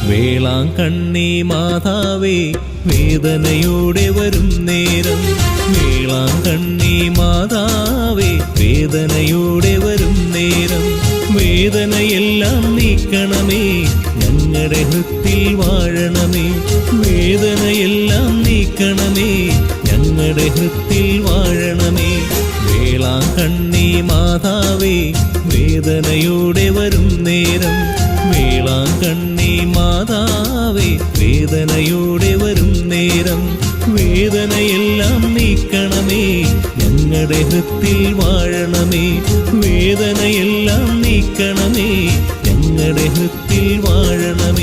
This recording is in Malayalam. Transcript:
വേളാങ്കണ്ണി മാതാവേ വേദനയോടെ വരും നേരം, വേളാങ്കണ്ണി മാതാവേ വേദനയോടെ വരും നേരം, വേദനയെല്ലാം നീക്കണമേ ഞങ്ങളുടെ ഹൃത്തിൽ വാഴണമേ, വേദനയെല്ലാം നീക്കണമേ ഞങ്ങളുടെ ഹൃത്തിൽ വാഴണമേ. വേളാങ്കണ്ണി മാതാവേ വേദനയോടെ വരും നേരം, വേളാങ്കണ്ണി മാതാവേ വേദനയോടെ വരും നേരം, വേദനയെല്ലാം നീക്കണമേ ഞങ്ങളുടെ ഹൃത്തിൽ വാഴണമേ, വേദനയെല്ലാം നീക്കണമേ ഞങ്ങളുടെ ഹൃത്തിൽ വാഴണമേ.